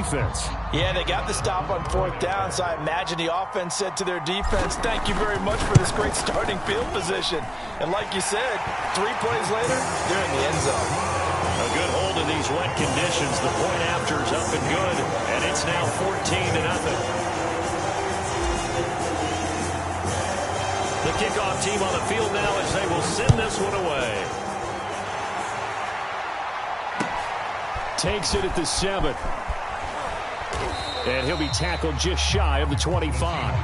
defense. Yeah, they got the stop on 4th down, so I imagine the offense said to their defense, thank you very much for this great starting field position. And like you said, 3 plays later, they're in the end zone. A good hold in these wet conditions. The point after is up and good, and it's now 14-0. The kickoff team on the field now as they will send this one away. Takes it at the 7. And he'll be tackled just shy of the 25.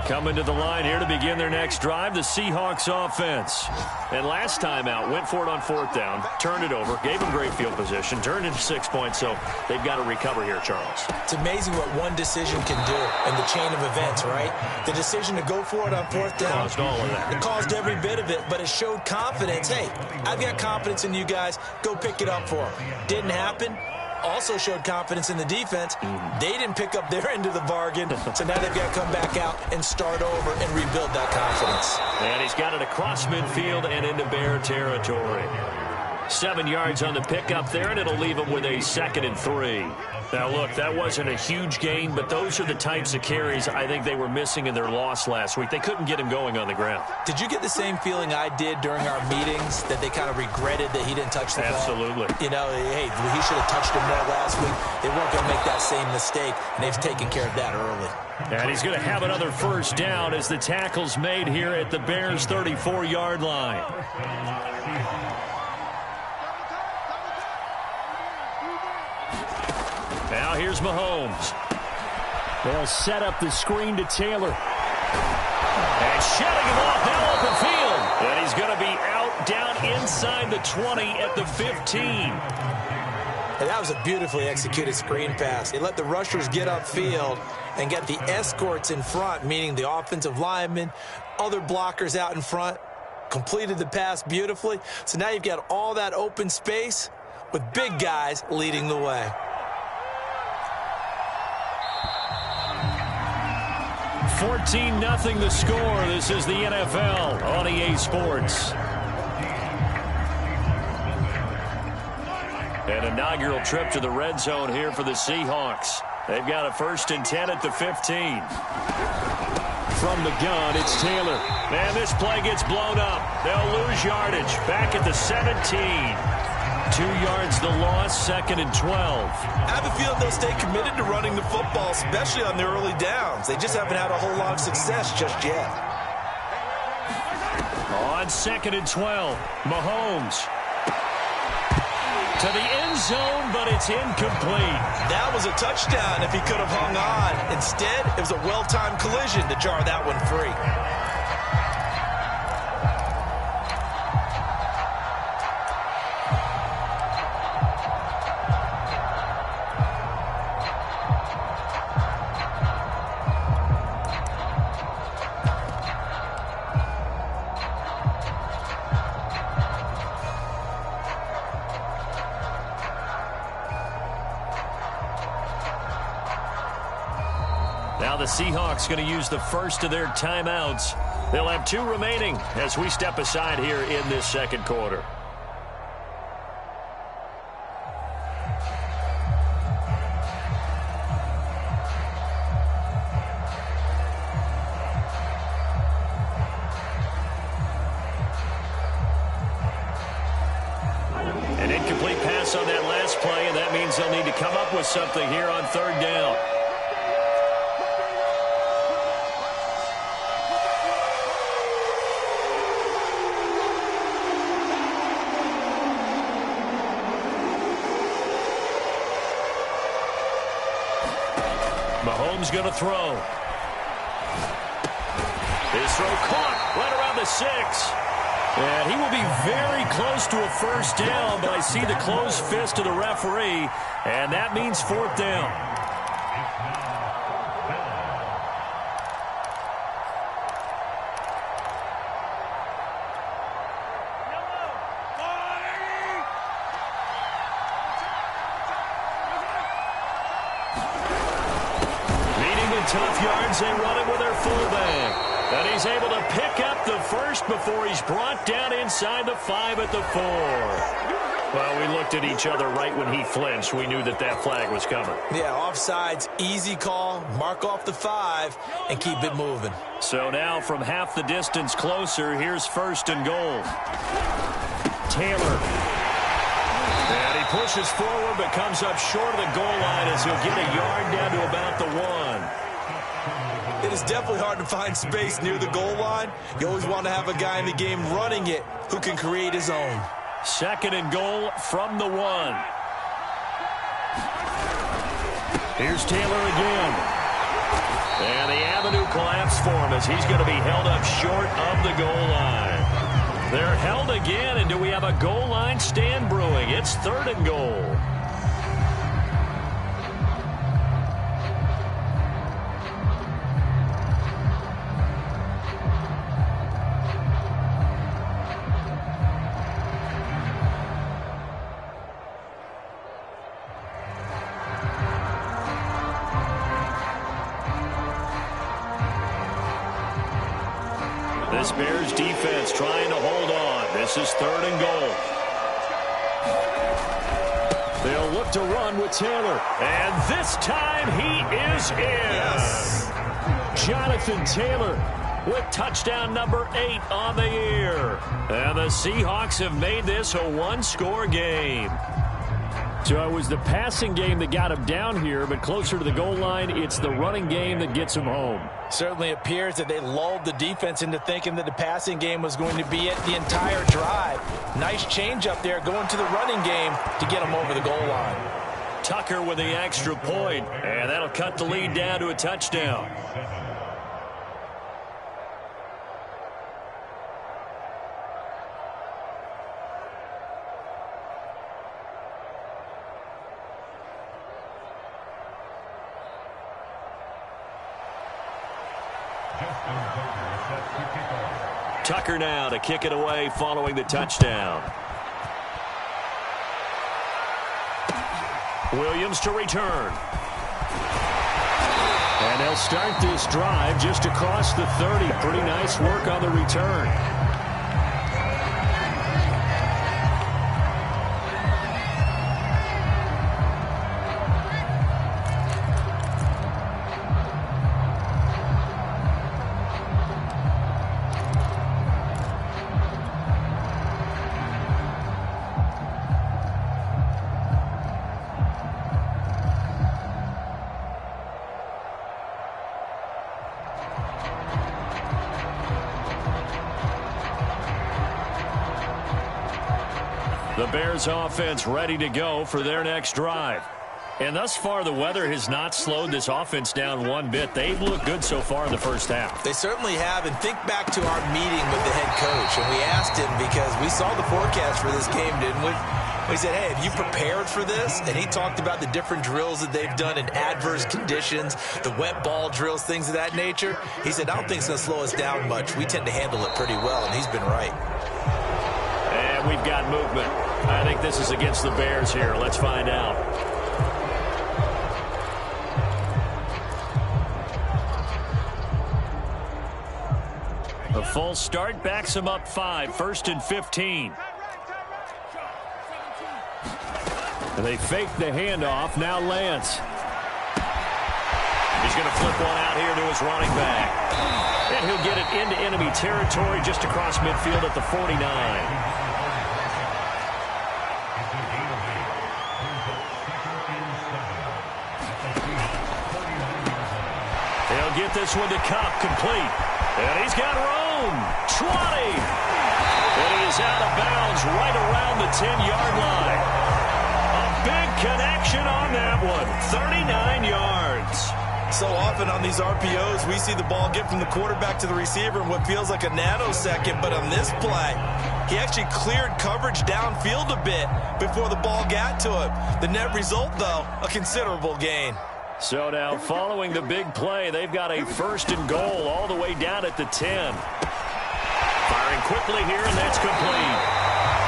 Coming to the line here to begin their next drive, the Seahawks offense. And last time out, went for it on 4th down, turned it over, gave them great field position, turned into 6 points, so they've got to recover here, Charles. It's amazing what one decision can do in the chain of events, right? The decision to go for it on 4th down. Caused all of that. It caused every bit of it, but it showed confidence. Hey, I've got confidence in you guys. Go pick it up for them. Didn't happen. Also showed confidence in the defense. They didn't pick up their end of the bargain, so now they've got to come back out and start over and rebuild that confidence. And he's got it across midfield and into Bear territory. 7 yards on the pickup there, and it'll leave him with a 2nd and 3. Now, look, that wasn't a huge gain, but those are the types of carries I think they were missing in their loss last week. They couldn't get him going on the ground. Did you get the same feeling I did during our meetings, that they kind of regretted that he didn't touch the ball? Absolutely. You know, hey, he should have touched him more last week. They weren't going to make that same mistake, and they've taken care of that early. And he's going to have another 1st down as the tackle's made here at the Bears' 34-yard line. Now here's Mahomes. They'll set up the screen to Taylor. And shedding him off now open field. And he's going to be out down inside the 20 at the 15. And that was a beautifully executed screen pass. They let the rushers get upfield and get the escorts in front, meaning the offensive linemen, other blockers out in front, completed the pass beautifully. So now you've got all that open space with big guys leading the way. 14-0 the score. This is the NFL on EA Sports. An inaugural trip to the red zone here for the Seahawks. They've got a 1st and 10 at the 15. From the gun, it's Taylor. And this play gets blown up. They'll lose yardage. Back at the 17. 2 yards the loss, 2nd and 12. I have a feeling they'll stay committed to running the football, especially on their early downs. They just haven't had a whole lot of success just yet. On 2nd and 12, Mahomes. To the end zone, but it's incomplete. That was a touchdown if he could have hung on. Instead, it was a well-timed collision to jar that one free. Now the Seahawks going to use the first of their timeouts. They'll have 2 remaining as we step aside here in this 2nd quarter. An incomplete pass on that last play, and that means they'll need to come up with something here on 3rd down. Mahomes going to throw. His throw caught right around the 6. And he will be very close to a 1st down, but I see the closed fist of the referee, and that means 4th down. tough yards. They run it with their fullback. And he's able to pick up the first before he's brought down inside the 5 at the 4. Well, we looked at each other right when he flinched. We knew that that flag was coming. Yeah, offsides, easy call, mark off the 5, and keep it moving. So now from half the distance closer, here's 1st and goal. Taylor. And he pushes forward but comes up short of the goal line as he'll get a yard down to about the 1. It is definitely hard to find space near the goal line. You always want to have a guy in the game running it who can create his own. 2nd and goal from the 1. Here's Taylor again. And the avenue collapsed for him as he's going to be held up short of the goal line. They're held again, and do we have a goal line stand brewing? It's 3rd and goal. This Bears defense trying to hold on. This is 3rd and goal. They'll look to run with Taylor. And this time he is in. Yes. Jonathan Taylor with touchdown number 8 on the year. And the Seahawks have made this a one-score game. So it was the passing game that got him down here, but closer to the goal line, it's the running game that gets him home. Certainly appears that they lulled the defense into thinking that the passing game was going to be it the entire drive. Nice change up there going to the running game to get him over the goal line. Tucker with the extra point, and that'll cut the lead down to a touchdown. Tucker now to kick it away following the touchdown. Williams to return. And they'll start this drive just across the 30. Pretty nice work on the return. The Bears offense ready to go for their next drive. And thus far, the weather has not slowed this offense down one bit. They've looked good so far in the first half. They certainly have. And think back to our meeting with the head coach. And we asked him, because we saw the forecast for this game, didn't we? We said, hey, have you prepared for this? And he talked about the different drills that they've done in adverse conditions, the wet ball drills, things of that nature. He said, I don't think it's going to slow us down much. We tend to handle it pretty well, and he's been right. And we've got movement. I think this is against the Bears here. Let's find out. A full start backs him up 5, 1st and 15. And they fake the handoff. Now Lance. He's going to flip one out here to his running back. And he'll get it into enemy territory just across midfield at the 49. They'll get this one to Cup, complete. And he's got room. 20. And he is out of bounds right around the 10-yard line. A big connection on that one. 39 yards. So often on these RPOs, we see the ball get from the quarterback to the receiver in what feels like a nanosecond. But on this play, he actually cleared coverage downfield a bit before the ball got to him. The net result, though, a considerable gain. So now, following the big play, they've got a 1st and goal all the way down at the 10. Firing quickly here, and that's complete.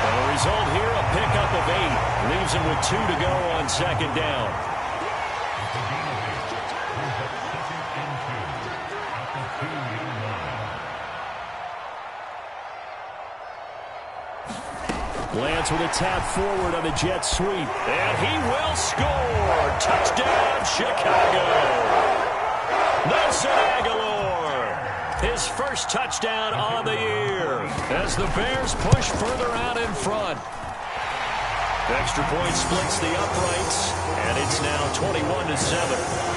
And the result here, a pickup of 8. Leaves him with 2 to go on 2nd down. Lance with a tap forward on the jet sweep. And he will score. Touchdown, Chicago. Nelson Aguilar, his first touchdown on the year as the Bears push further out in front. Extra point splits the uprights, and it's now 21-7.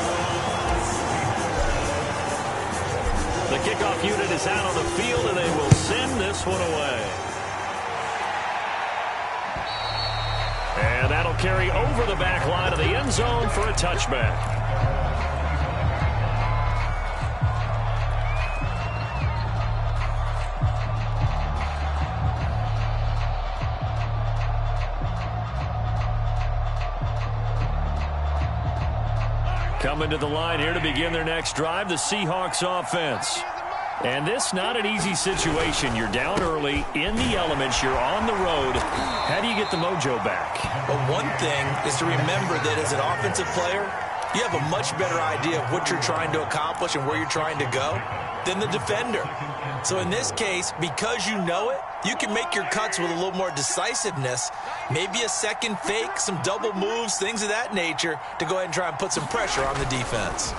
The kickoff unit is out on the field, and they will send this one away. And that'll carry over the back line of the end zone for a touchback. Coming to the line here to begin their next drive, the Seahawks offense. And this not an easy situation. You're down early, in the elements, you're on the road. How do you get the mojo back? Well, one thing is to remember that as an offensive player, you have a much better idea of what you're trying to accomplish and where you're trying to go than the defender. So in this case, because you know it, you can make your cuts with a little more decisiveness, maybe a second fake, some double moves, things of that nature, to go ahead and try and put some pressure on the defense.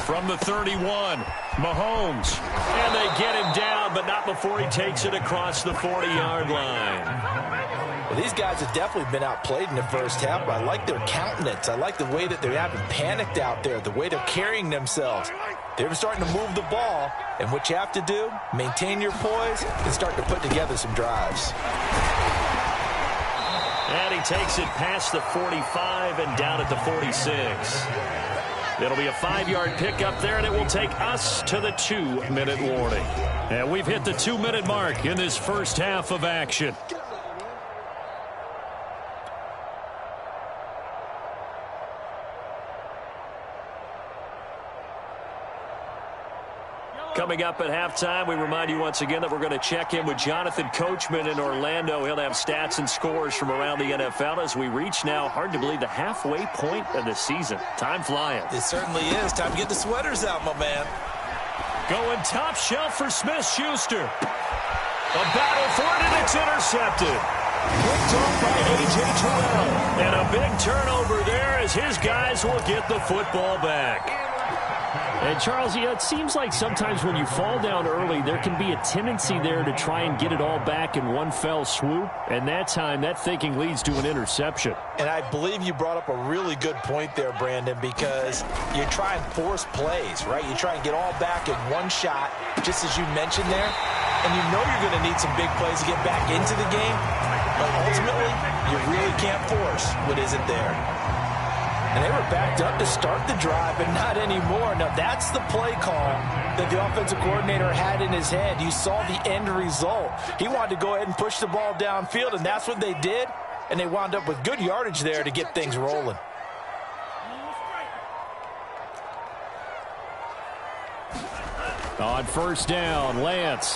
From the 31, Mahomes. And they get him down, but not before he takes it across the 40-yard line. Well, these guys have definitely been outplayed in the first half, but I like their countenance. I like the way that they haven't panicked out there, the way they're carrying themselves. They're starting to move the ball, and what you have to do, maintain your poise and start to put together some drives. And he takes it past the 45 and down at the 46. It'll be a 5-yard pickup there, and it will take us to the 2-minute warning. And we've hit the 2-minute mark in this first half of action. Coming up at halftime, we remind you once again that we're going to check in with Jonathan Coachman in Orlando. He'll have stats and scores from around the NFL as we reach now, hard to believe, the halfway point of the season. Time flying. It certainly is. Time to get the sweaters out, my man. Going top shelf for Smith-Schuster. A battle for it, and it's intercepted. Picked off by A.J. Terrell. And a big turnover there as his guys will get the football back. And, Charles, it seems like sometimes when you fall down early, there can be a tendency there to try and get it all back in one fell swoop. And that time, that thinking leads to an interception. And I believe you brought up a really good point there, Brandon, because you try and force plays, right? You try and get all back in one shot, just as you mentioned there. And you know you're going to need some big plays to get back into the game. But ultimately, you really can't force what isn't there. And they were backed up to start the drive, but not anymore. Now, that's the play call that the offensive coordinator had in his head. You saw the end result. He wanted to go ahead and push the ball downfield, and that's what they did. And they wound up with good yardage there to get things rolling. On first down, Lance.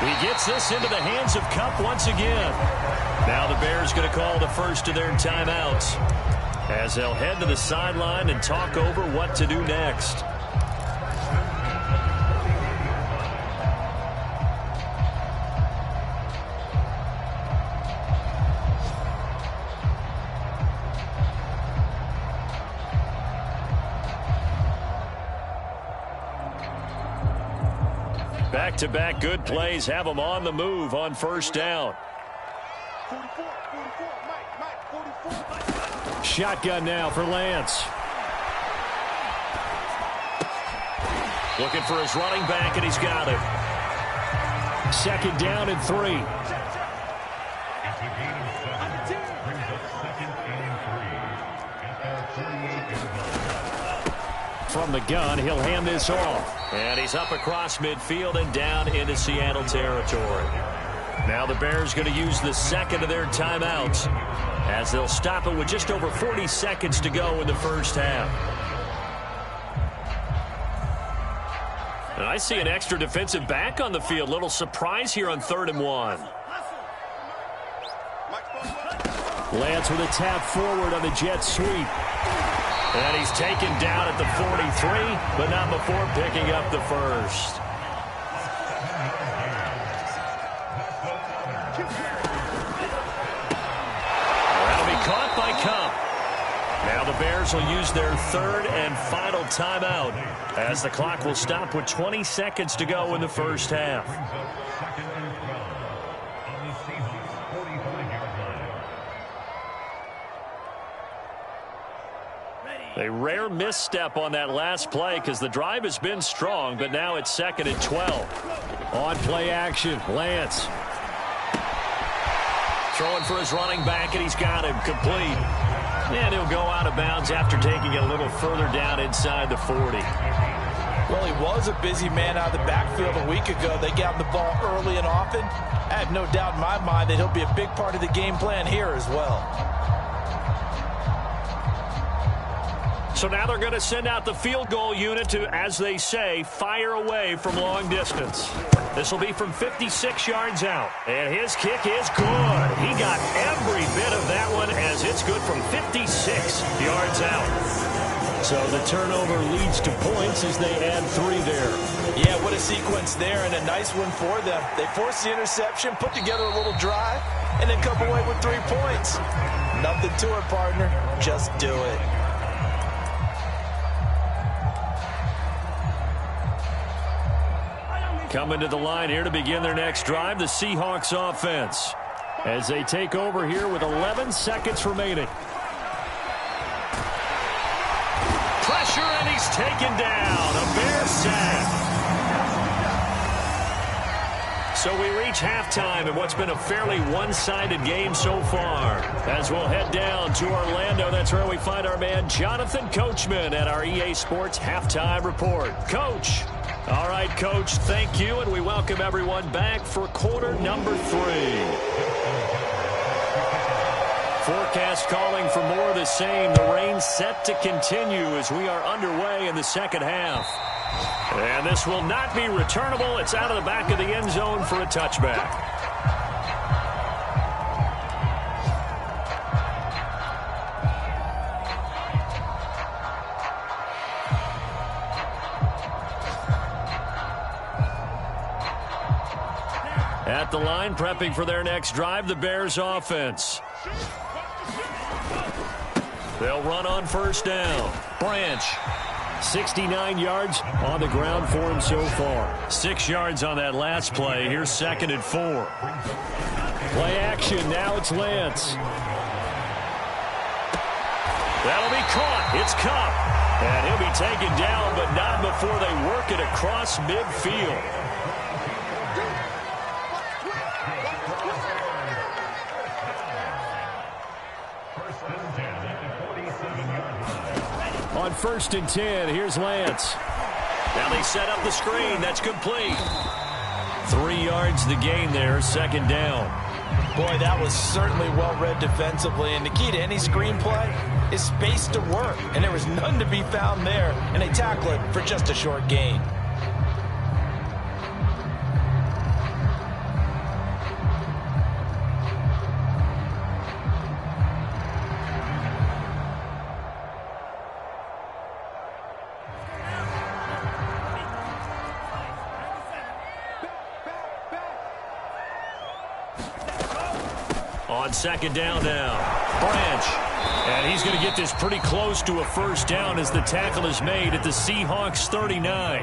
He gets this into the hands of Kupp once again. Now the Bears going to call the first of their timeouts, as they'll head to the sideline and talk over what to do next. Back-to-back good plays have them on the move on first down. Shotgun now for Lance. Looking for his running back, and he's got it. Second down and 3. From the gun, he'll hand this off. And he's up across midfield and down into Seattle territory. Now the Bears going to use the second of their timeouts, as they'll stop it with just over 40 seconds to go in the first half. And I see an extra defensive back on the field. Little surprise here on 3rd and 1. Lance with a tap forward on the jet sweep. And he's taken down at the 43, but not before picking up the first. Bears will use their third and final timeout as the clock will stop with 20 seconds to go in the first half. A rare misstep on that last play because the drive has been strong, but now it's 2nd and 12. On play action, Lance. Throwing for his running back, and he's got him complete. And he'll go out of bounds after taking it a little further down inside the 40. Well, he was a busy man out of the backfield a week ago. They got him the ball early and often. I have no doubt in my mind that he'll be a big part of the game plan here as well. So now they're going to send out the field goal unit to, as they say, fire away from long distance. This will be from 56 yards out. And his kick is good. He got every bit of that one as it's good from 56 yards out. So the turnover leads to points as they add 3 there. Yeah, what a sequence there, and a nice one for them. They forced the interception, put together a little drive, and then come away with 3 points. Nothing to it, partner. Just do it. Coming to the line here to begin their next drive, the Seahawks offense, as they take over here with 11 seconds remaining. Pressure, and he's taken down. A Bear sack. So we reach halftime in what's been a fairly one-sided game so far. As we'll head down to Orlando, that's where we find our man Jonathan Coachman at our EA Sports Halftime Report. Coach. All right, Coach, thank you, and we welcome everyone back for quarter number 3. Forecast calling for more of the same. The rain set to continue as we are underway in the second half. And this will not be returnable. It's out of the back of the end zone for a touchback. At the line, prepping for their next drive, the Bears offense. They'll run on first down. Branch. 69 yards on the ground for him so far. 6 yards on that last play. Here's 2nd and 4. Play action. Now it's Lance. That'll be caught. It's Cup. And he'll be taken down, but not before they work it across midfield. On 1st and 10, here's Lance. Now they set up the screen. That's complete. 3 yards the gain there, 2nd down. Boy, that was certainly well read defensively. And the key to any screenplay is space to work. And there was none to be found there. And they tackle it for just a short gain. On 2nd down now. Branch. And he's going to get this pretty close to a first down as the tackle is made at the Seahawks 39.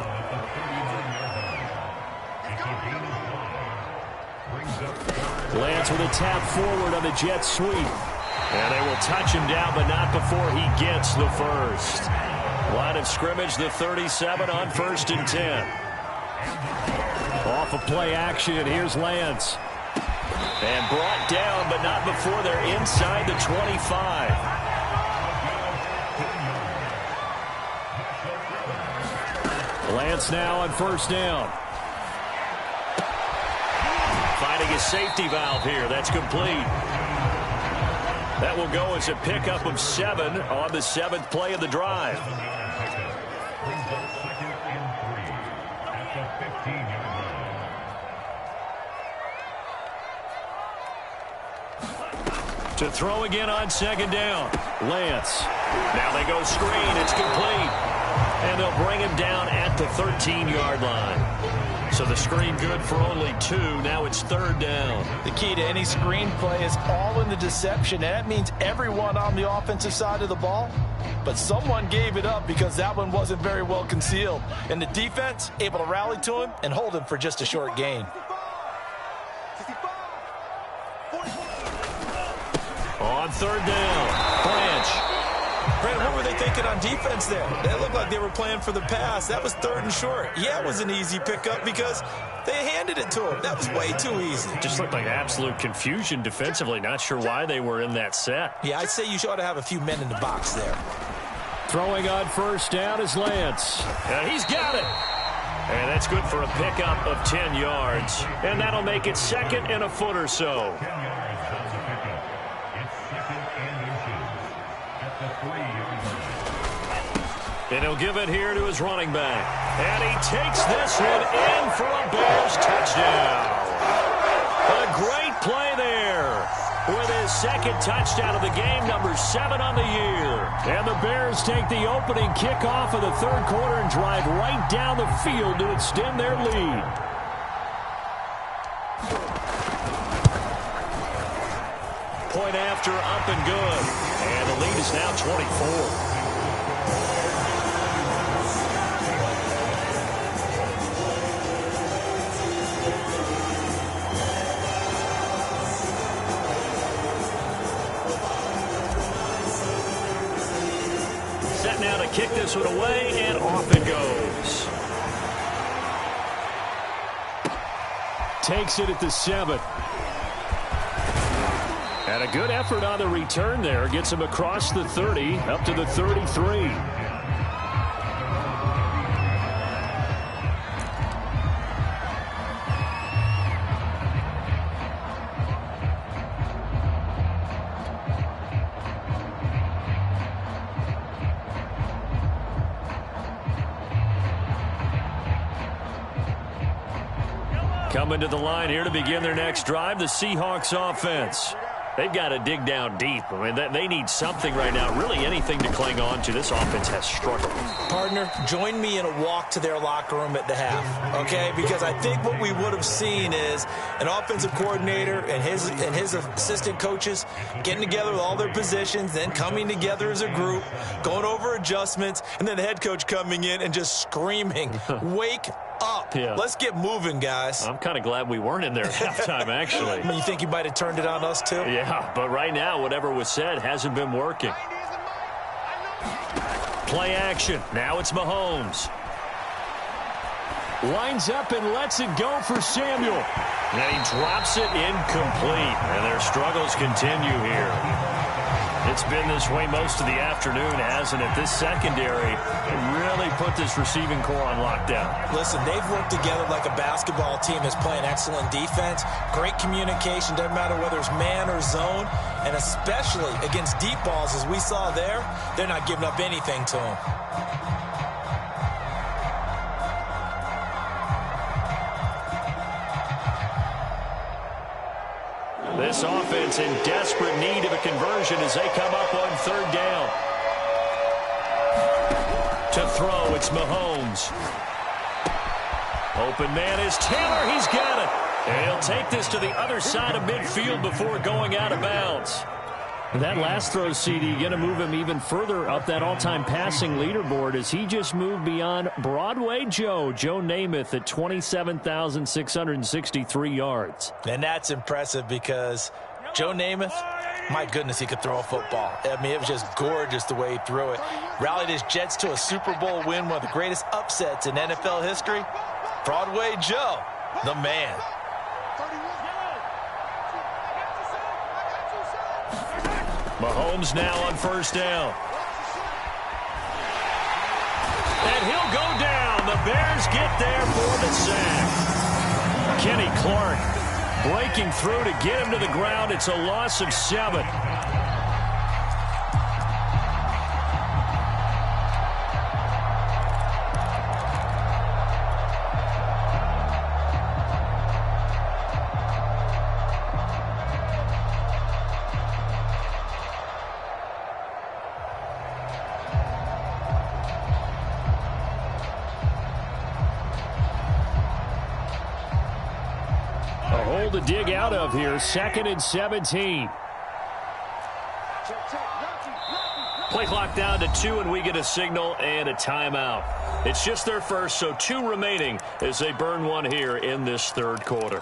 Lance with a tap forward on the jet sweep. And they will touch him down, but not before he gets the first. Line of scrimmage, the 37 on 1st and 10. Off of play action, here's Lance. And brought down, but not before they're inside the 25. Lance now on first down. Finding a safety valve here. That's complete. That will go as a pickup of 7 on the 7th play of the drive. To throw again on 2nd down. Lance. Now they go screen. It's complete. And they'll bring him down at the 13-yard line. So the screen good for only 2. Now it's 3rd down. The key to any screen play is all in the deception, and that means everyone on the offensive side of the ball. But someone gave it up because that one wasn't very well concealed. And the defense able to rally to him and hold him for just a short gain. On 3rd down, Branch. Brandon, what were they thinking on defense there? They looked like they were playing for the pass. That was 3rd and short. Yeah, it was an easy pickup because they handed it to him. That was way too easy. Just looked like absolute confusion defensively. Not sure why they were in that set. Yeah, I'd say you ought to have a few men in the box there. Throwing on 1st down is Lance. And he's got it. And that's good for a pickup of 10 yards. And that'll make it 2nd and a foot or so. And he'll give it here to his running back. And he takes this one in for a Bears touchdown. A great play there with his 2nd touchdown of the game, number 7 on the year. And the Bears take the opening kickoff of the 3rd quarter and drive right down the field to extend their lead. Point after, up and good. And the lead is now 24. Now to kick this one away, and off it goes. Takes it at the 7. And a good effort on the return there. Gets him across the 30, up to the 33. Coming to the line here to begin their next drive, the Seahawks offense. They've got to dig down deep. I mean, they need something right now, really anything to cling on to. This offense has struggled. Partner, join me in a walk to their locker room at the half, okay? Because I think what we would have seen is an offensive coordinator and his assistant coaches getting together with all their positions, then coming together as a group, going over adjustments, and then the head coach coming in and just screaming, wake up. Yeah. Let's get moving, guys. I'm kind of glad we weren't in there at halftime, actually. You think you might have turned it on us, too? Yeah, but right now, whatever was said hasn't been working. Play action. Now it's Mahomes. Lines up and lets it go for Samuel. And he drops it incomplete. And their struggles continue here. It's been this way most of the afternoon, hasn't it? This secondary really put this receiving core on lockdown. Listen, they've worked together like a basketball team that's playing excellent defense. Great communication, doesn't matter whether it's man or zone. And especially against deep balls, as we saw there, they're not giving up anything to them. This offense in desperate need of a conversion as they come up on 3rd down. To throw, it's Mahomes. Open man is Taylor. He's got it. And he'll take this to the other side of midfield before going out of bounds. That last throw, CD, going to move him even further up that all-time passing leaderboard as he just moved beyond Broadway Joe Namath at 27,663 yards. And that's impressive because Joe Namath, my goodness, he could throw a football. I mean, it was just gorgeous the way he threw it. Rallied his Jets to a Super Bowl win, one of the greatest upsets in NFL history. Broadway Joe, the man. Mahomes now on 1st down. And he'll go down. The Bears get there for the sack. Kenny Clark breaking through to get him to the ground. It's a loss of 7. to dig out of here. 2nd and 17. Play clock down to 2, and we get a signal and a timeout. It's just their first, so 2 remaining as they burn one here in this third quarter.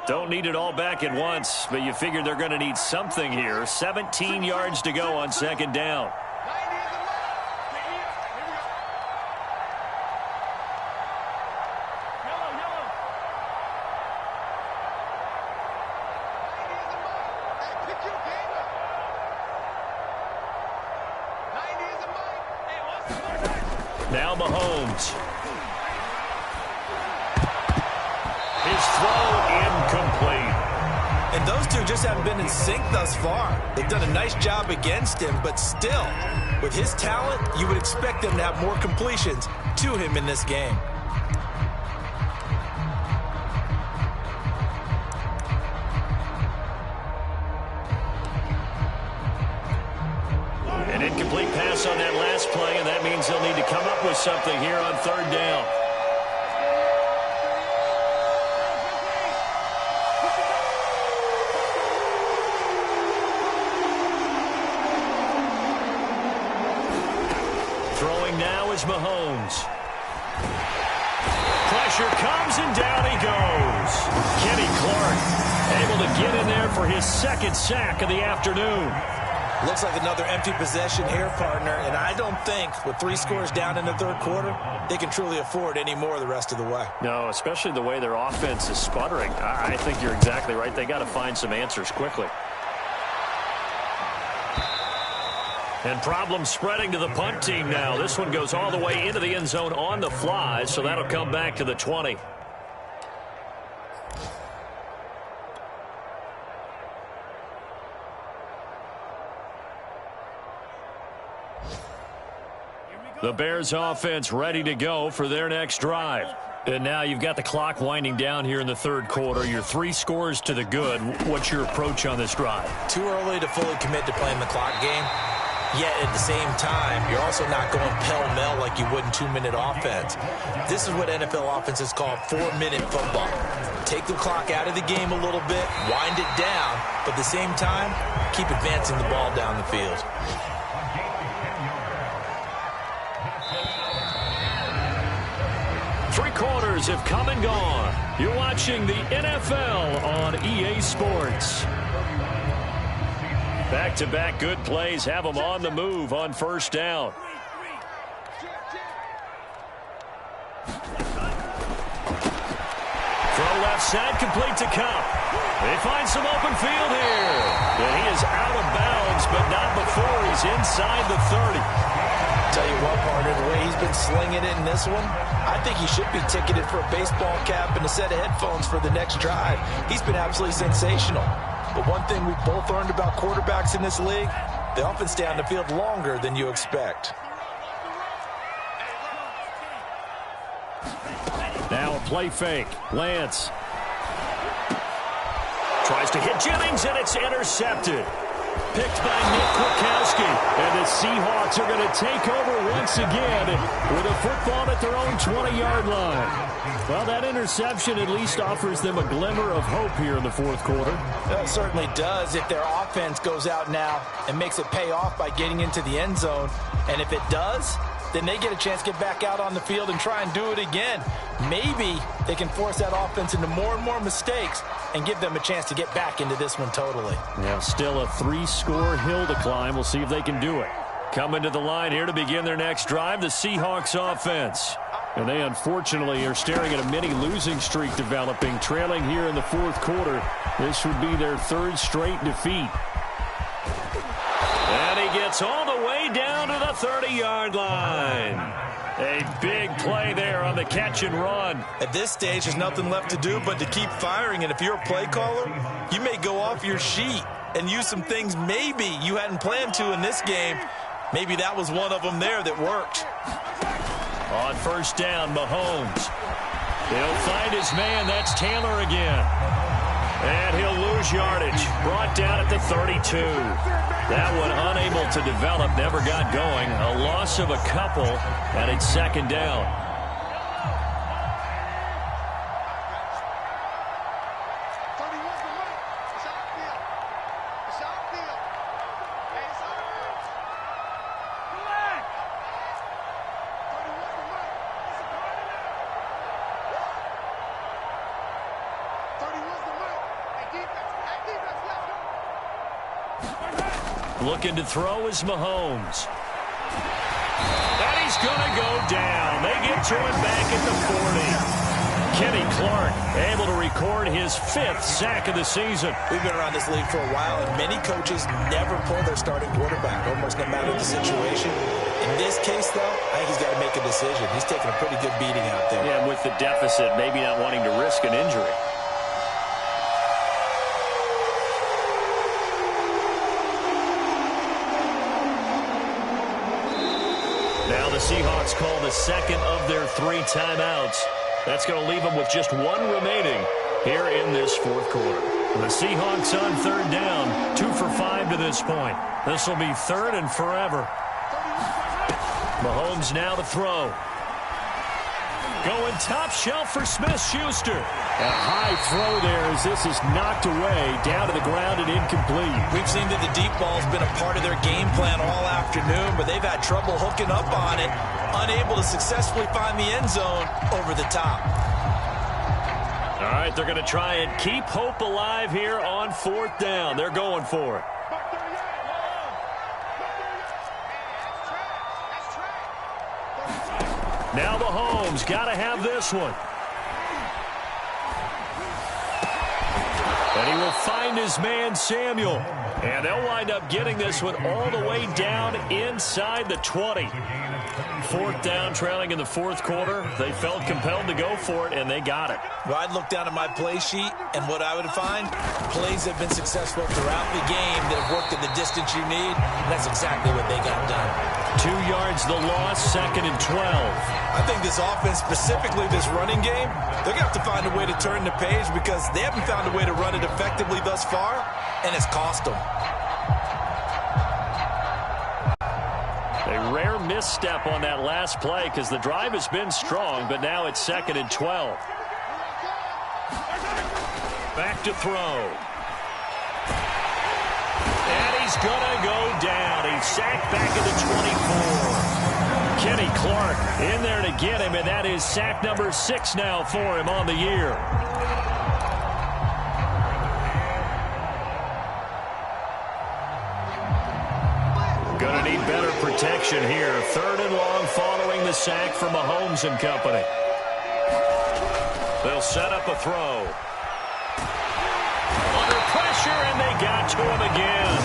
Don't need it all back at once, but you figure they're going to need something here. 17 yards to go on 2nd down. Now Mahomes. His throw incomplete. And those two just haven't been in sync thus far. They've done a nice job against him, but still, with his talent, you would expect them to have more completions to him in this game. An incomplete pass on that last play, and that means they'll need to come up with something here on 3rd down. Throwing now is Mahomes. Pressure comes, and down he goes. Kenny Clark able to get in there for his 2nd sack of the afternoon. Looks like another empty possession here, partner, and I don't think with 3 scores down in the third quarter, they can truly afford any more the rest of the way. No, especially the way their offense is sputtering. I think you're exactly right. They got to find some answers quickly. And problem spreading to the punt team now. This one goes all the way into the end zone on the fly, so that'll come back to the 20. The Bears offense ready to go for their next drive. And now you've got the clock winding down here in the third quarter. You're 3 scores to the good. What's your approach on this drive? Too early to fully commit to playing the clock game. Yet at the same time, you're also not going pell-mell like you would in 2-minute offense. This is what NFL offenses call 4-minute football. Take the clock out of the game a little bit, wind it down, but at the same time, keep advancing the ball down the field. Three quarters have come and gone. You're watching the NFL on EA Sports. Back-to-back good plays have them on the move on 1st down. Throw left side, complete to Cup. They find some open field here. And he is out of bounds, but not before he's inside the 30. Tell you what, partner, the way he's been slinging it in this one, I think he should be ticketed for a baseball cap and a set of headphones for the next drive. He's been absolutely sensational. But one thing we've both learned about quarterbacks in this league, they often stay on the field longer than you expect. Now a play fake. Lance tries to hit Jennings, and it's intercepted. Picked by Nick Kwiatkowski. And the Seahawks are going to take over once again with a football at their own 20-yard line. Well, that interception at least offers them a glimmer of hope here in the fourth quarter. It certainly does if their offense goes out now and makes it pay off by getting into the end zone. And if it does, then they get a chance to get back out on the field and try and do it again. Maybe they can force that offense into more and more mistakes and give them a chance to get back into this one totally. Yeah, still a 3-score hill to climb. We'll see if they can do it. Coming to the line here to begin their next drive, the Seahawks offense. And they unfortunately are staring at a mini losing streak developing, trailing here in the fourth quarter. This would be their 3rd straight defeat. And he gets all the way down to the 30-yard line. A big play there on the catch and run. At this stage, there's nothing left to do but to keep firing. And if you're a play caller, you may go off your sheet and use some things maybe you hadn't planned to in this game. Maybe that was one of them there that worked. On 1st down, Mahomes. He'll find his man. That's Taylor again. And he'll lose yardage. Brought down at the 32. That one unable to develop, never got going. A loss of a couple, and it's second down. Looking to throw is Mahomes. And he's going to go down. They get to him back at the 40. Kenny Clark able to record his 5th sack of the season. We've been around this league for a while, and many coaches never pull their starting quarterback, almost no matter the situation. In this case, though, I think he's got to make a decision. He's taking a pretty good beating out there. Yeah, with the deficit, maybe not wanting to risk an injury. Now the Seahawks call the second of their 3 timeouts. That's going to leave them with just 1 remaining here in this 4th quarter. The Seahawks on 3rd down, 2 for 5 to this point. This will be 3rd and forever. Mahomes now to throw. Going top shelf for Smith-Schuster. A high throw there as this is knocked away, down to the ground and incomplete. We've seen that the deep ball's been a part of their game plan all afternoon, but they've had trouble hooking up on it, unable to successfully find the end zone over the top. All right, they're going to try and keep hope alive here on 4th down. They're going for it. Now Mahomes got to have this one. And he will find his man Samuel. And they'll wind up getting this one all the way down inside the 20. 4th down, trailing in the 4th quarter. They felt compelled to go for it, and they got it. Well, I'd look down at my play sheet, and what I would find, plays have been successful throughout the game that have worked at the distance you need. And that's exactly what they got done. 2 yards the loss, 2nd and 12. I think this offense, specifically this running game, they're going to have to find a way to turn the page because they haven't found a way to run it effectively thus far, and it's cost them. A rare misstep on that last play because the drive has been strong, but now it's 2nd and 12. Back to throw. And he's going to go down. He's sacked back at the 24. Kenny Clark in there to get him, and that is sack number 6 now for him on the year. Going to need better protection here. 3rd and long following the sack from Mahomes and company. They'll set up a throw. Under pressure, and they got to him again.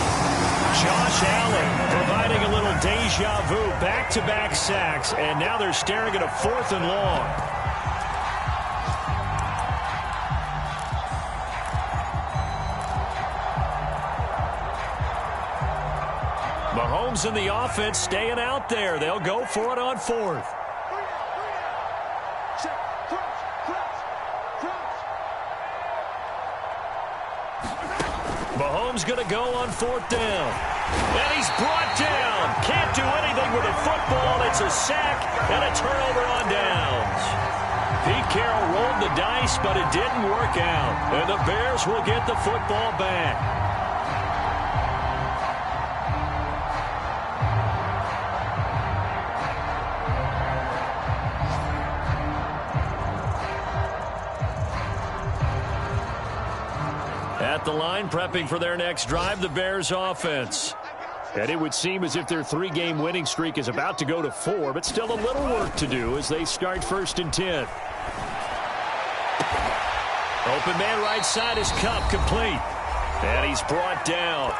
Josh Allen providing a little deja vu, back-to-back sacks, and now they're staring at a 4th and long. Mahomes and the offense staying out there. They'll go for it on 4th. Mahomes going to go on 4th down. And he's brought down. Can't do anything with a football. It's a sack and a turnover on downs. Pete Carroll rolled the dice, but it didn't work out. And the Bears will get the football back. At the line, prepping for their next drive, the Bears offense. And it would seem as if their 3-game winning streak is about to go to 4, but still a little work to do as they start 1st and 10. Open man right side is Kupp, complete. And he's brought down.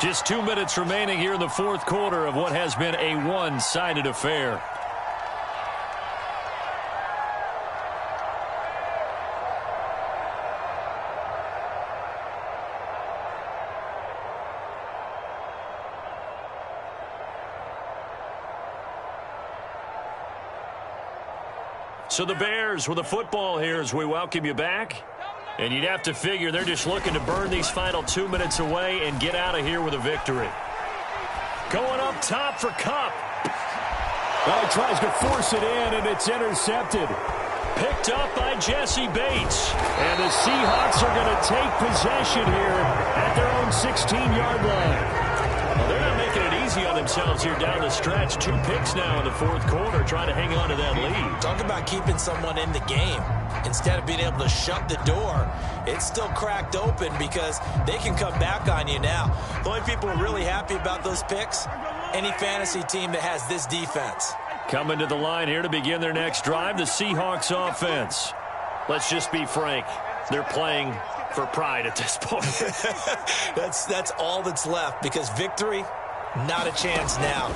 Just 2 minutes remaining here in the 4th quarter of what has been a one-sided affair. So the Bears with the football here as we welcome you back. And you'd have to figure they're just looking to burn these final 2 minutes away and get out of here with a victory. Going up top for Cup. Well, he tries to force it in, and it's intercepted. Picked up by Jesse Bates. And the Seahawks are going to take possession here at their own 16-yard line. Well, they're not making it easy on themselves here down the stretch. 2 picks now in the fourth quarter, trying to hang on to that lead. Talk about keeping someone in the game. Instead of being able to shut the door, it's still cracked open because they can come back on you now. The only people who are really happy about those picks, any fantasy team that has this defense. Coming to the line here to begin their next drive, the Seahawks offense. Let's just be frank. They're playing for pride at this point. That's all that's left because victory, not a chance now.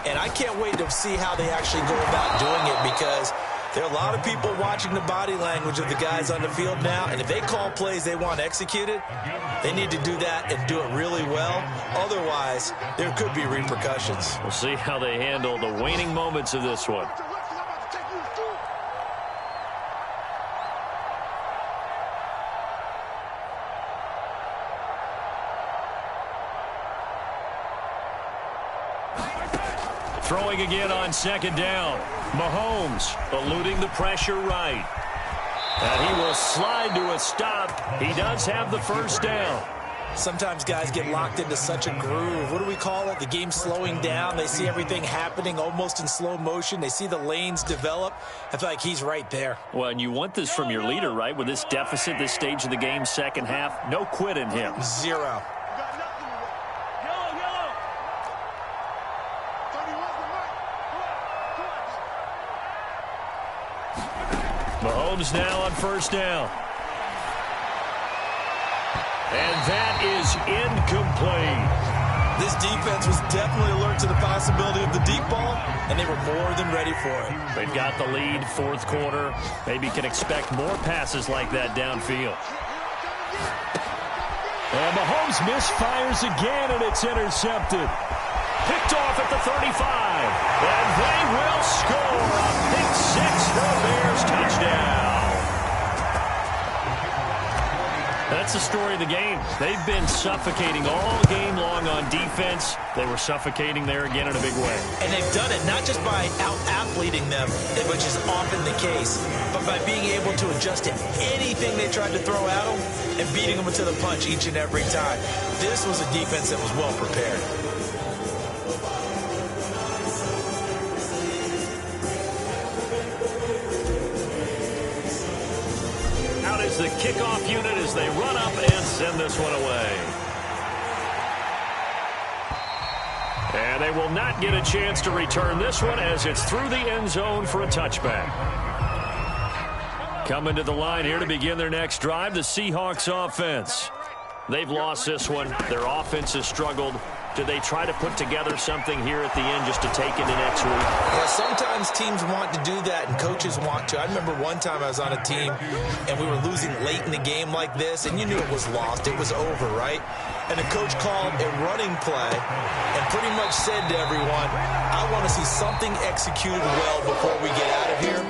And I can't wait to see how they actually go about doing it because there are a lot of people watching the body language of the guys on the field now, and if they call plays they want executed, they need to do that and do it really well. Otherwise, there could be repercussions. We'll see how they handle the waning moments of this one. Throwing again on second down. Mahomes eluding the pressure right. And he will slide to a stop. He does have the first down. Sometimes guys get locked into such a groove. What do we call it? The game's slowing down. They see everything happening almost in slow motion. They see the lanes develop. I feel like he's right there. Well, and you want this from your leader, right? With this deficit, this stage of the game, second half, no quit in him. Zero. Mahomes now on first down. And that is incomplete. This defense was definitely alert to the possibility of the deep ball, and they were more than ready for it. They've got the lead, fourth quarter. Maybe can expect more passes like that downfield. And Mahomes misfires again, and it's intercepted. Picked off at the 35. And they will score a pick six for a Bears touchdown. That's the story of the game. They've been suffocating all game long on defense. They were suffocating there again in a big way. And they've done it not just by out-athleting them, which is often the case, but by being able to adjust to anything they tried to throw at them and beating them to the punch each and every time. This was a defense that was well prepared. The kickoff unit as they run up and send this one away. And they will not get a chance to return this one as it's through the end zone for a touchback. Coming to the line here to begin their next drive, the Seahawks offense. They've lost this one. Their offense has struggled. Do they try to put together something here at the end just to take into next week? Yeah, sometimes teams want to do that and coaches want to. I remember one time I was on a team and we were losing late in the game like this, and you knew it was lost. It was over, right? And the coach called a running play and pretty much said to everyone, I want to see something executed well before we get out of here.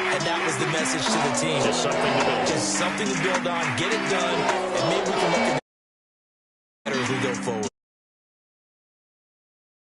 And that was the message to the team. Just something to build. Just something to build on, get it done, and maybe we can look at it as we go forward.